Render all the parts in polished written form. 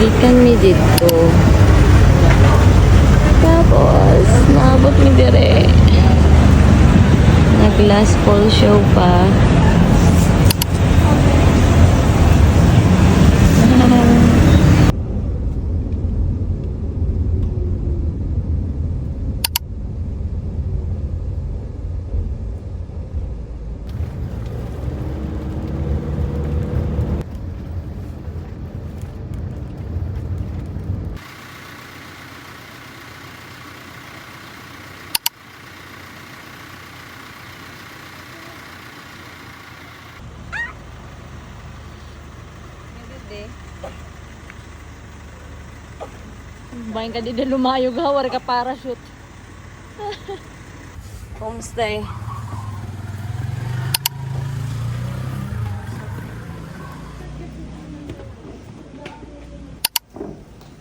Gikan mi dito. Tapos, naabot mi dire. Nag-last fall show pa. Bayan ka di lumayog ha, wala ka parachute. Homestay.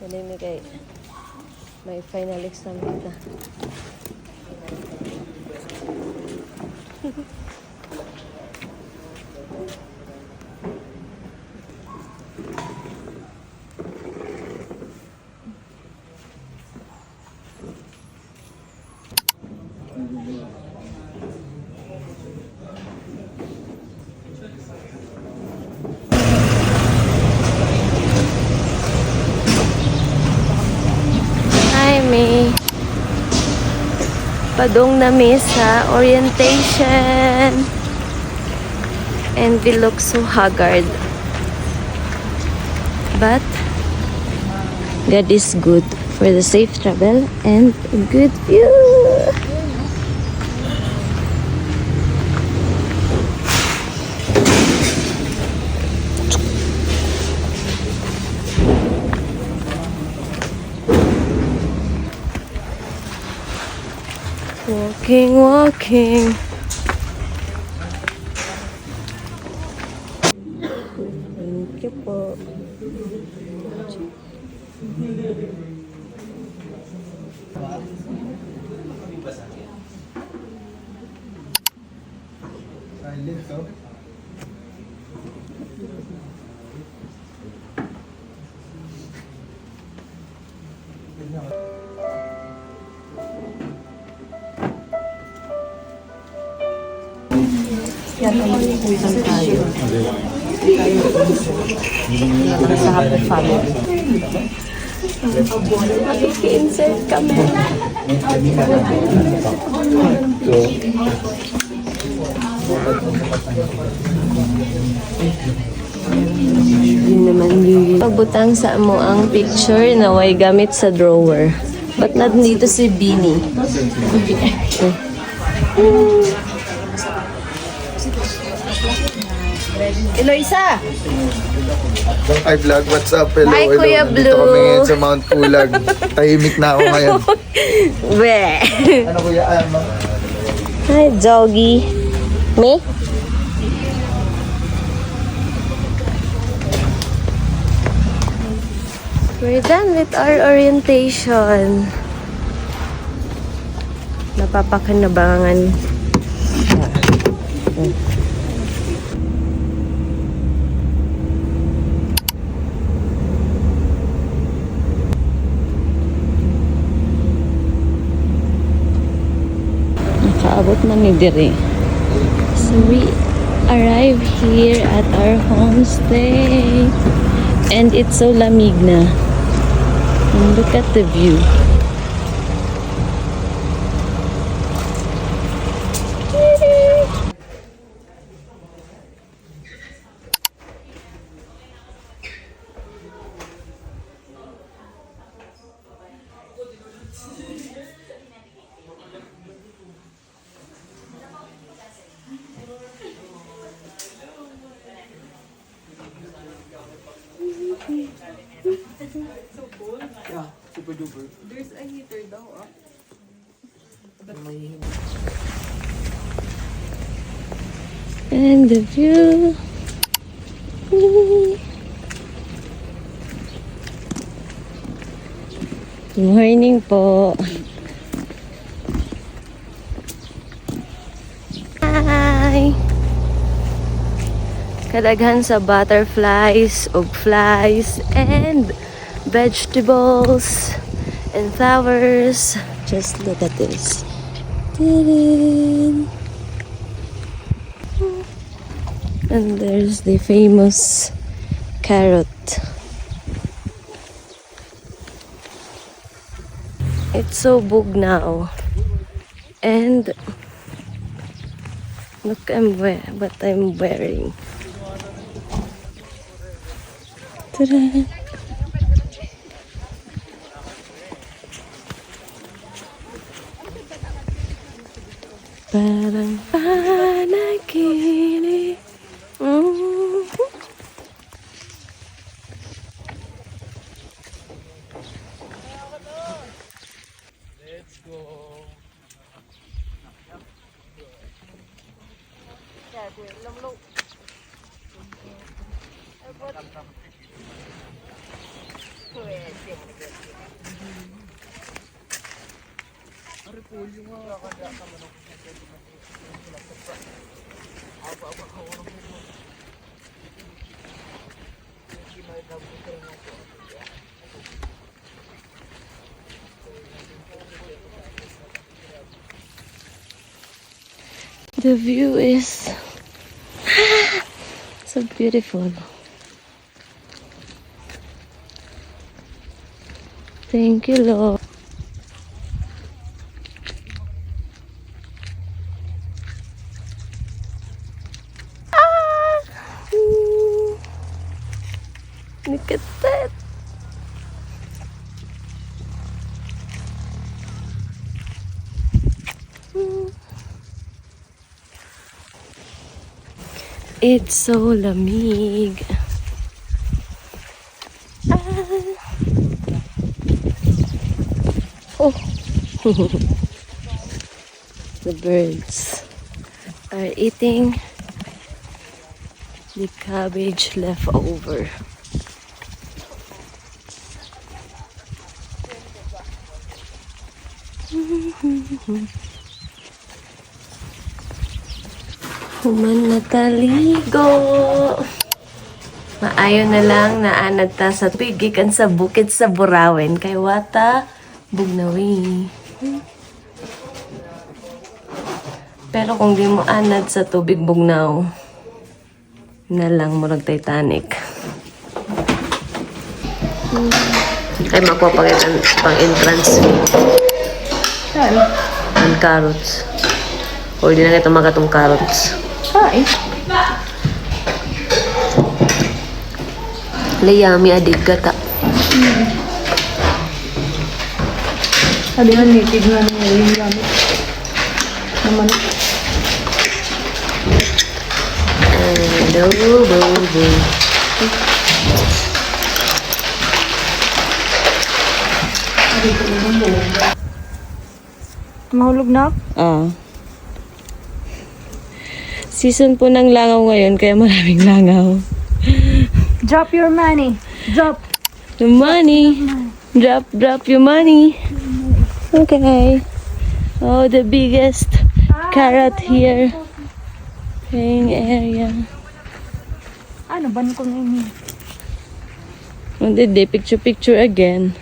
Pwede mi kay may final exam kita. May padong na sa orientation and we look so haggard, but God is good for the safe travel and a good view. Walking, walking. Thank you po. Sa happy family. Insert kami. Yun naman yun. Pagbutang sa mo ang picture na way gamit sa drawer. Ba't nandito si Beanie? Eloisa! Hi vlog, what's up? Hello, Hi, hello. Kuya Nandito Blue. kami ngayon sa Mount Pulag. Tahimik na ako ngayon. Bleh. Ano kuya? Hi, doggy. Me? We're done with our orientation. Napapakinabangan. Nakaabot man ni dire. So we arrive here at our homestay. And it's so lamig na. And look at the view. Yeah, super duper. There's a heater daw, ah. And the view. Good morning po. Hi. Kadaghan sa butterflies, ug flies, and vegetables and flowers. Just look at this. Ta-da! And there's the famous carrot. It's so big now. And look what I'm wearing. Ta-da! Parang panaginip. The view is so beautiful. Thank you, Lord. Look at that. It's so lamig. Oh. The birds are eating the cabbage left over. Human na taligo. Maayo na lang na anad ta sa pigikan sa bukid sa Burawen kay wata bugnawi. Pero kung di mo anad sa tubig bugnaw, na lang murag Titanic. Ay magpapakita pang entrance fee. Ang carrots. O di na ito magatong carrots. Hi. Layami adig gata. Sabi nga native nga nung yung gamit. Naman. Adobo. Mahulog na? Season po ng langaw ngayon, kaya maraming langaw. Drop your money. Drop. The money. Drop your money. Okay. Oh, the biggest carrot here. Playing area. Ano ba ko ngayon? And then they picture again.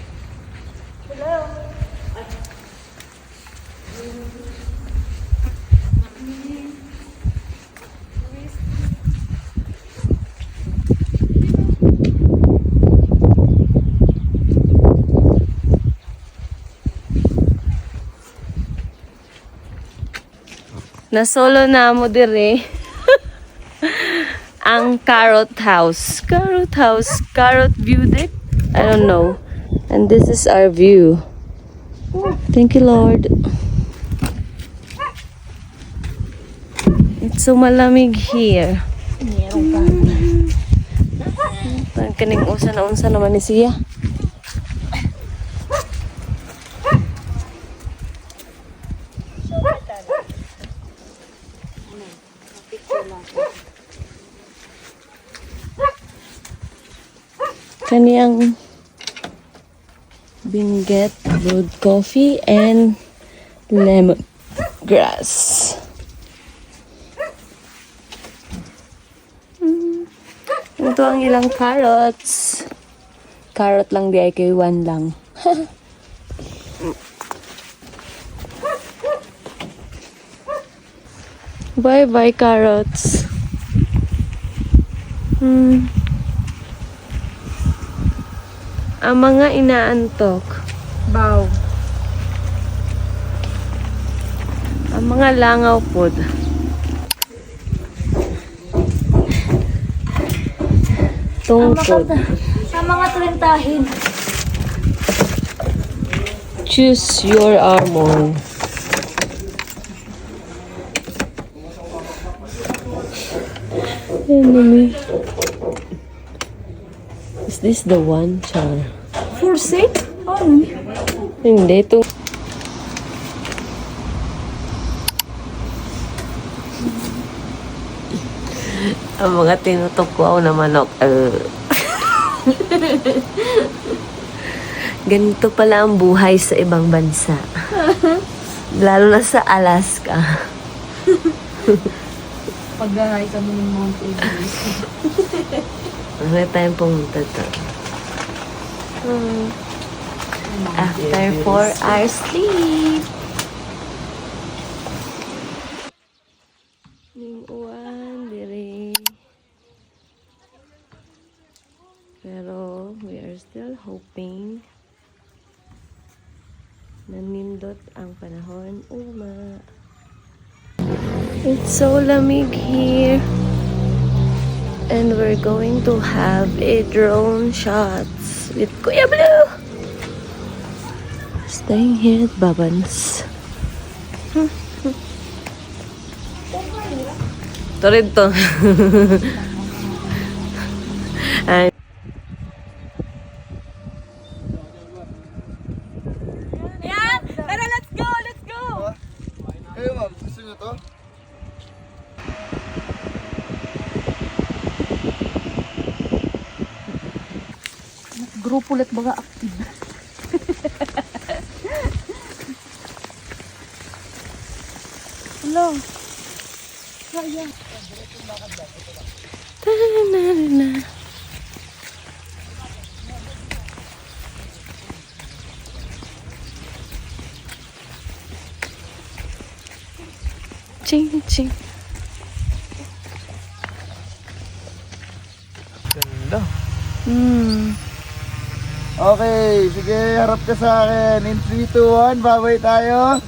Nasolo na mo dire. Ang carrot house. Carrot view deck. I don't know. And this is our view. Thank you, Lord. It's so malamig here. Kaning unsa naman ni siya. Kaniyang Benguet brewed coffee and lemongrass. Ito ang ilang carrots. carrot lang di ay kay 1 lang. Bye-bye, carrots. Ang mga inaantok. Bow. Ang mga langaw pod. Tungkod. Sa mga trentahin. Choose your armor. Enemy. Is this the one, Char? For sale? Ano? Hindi, ito. Ang mga tinutukwaw na manok. Ganito pala ang buhay sa ibang bansa. Lalo na sa Alaska. Pag-ahay kami ng Mount Everest. Ano tayong pumunta to? After 4 hours sleep. Ning uwan, diri. Pero we are still hoping na nindot ang panahon uma. It's so lamig here. And we're going to have a drone shots with Kuya Blue. Staying here at Babans. Ito rin to. And Kayo ma'am, gusto nyo to? Grupo ulit baga active. Hello. Kaya. ta-na-na-na. Ching ching. Ganda. Hmm. Okay, sige, harap ka sa akin. In 3, 2, 1, babay tayo.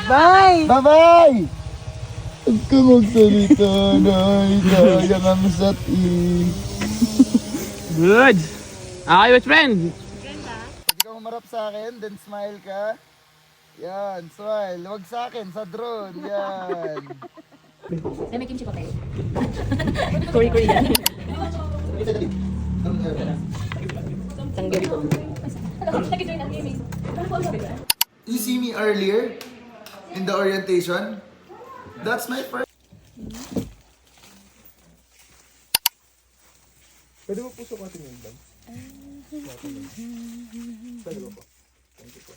Bye! Bye-bye! Huwag ka magsalita na kaya kami sa Good. Okay, best friend. Pwede ka humarap sa akin, then smile ka. Yan, smile. Huwag sa akin, sa drone. Yan. May kimchi pa kayo. Korean. You see me earlier in the orientation? That's my first. Pwede mo po sukatin yung bag? Pwede mo po. Thank you po.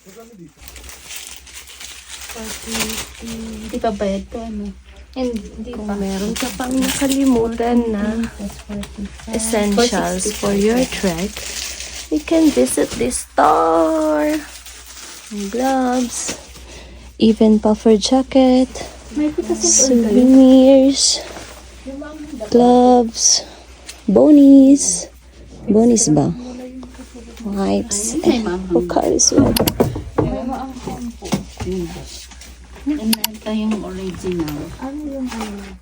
Magkano dito? Hindi pa bayad to, ano? Hindi Kung pa. meron ka pang nakalimutan na essentials for your trek, you can visit this store. Gloves, even puffer jacket, souvenirs, gloves, bonies. Bonies ba? Wipes. Pocari sweat. Ito yung original. Ano yung ano?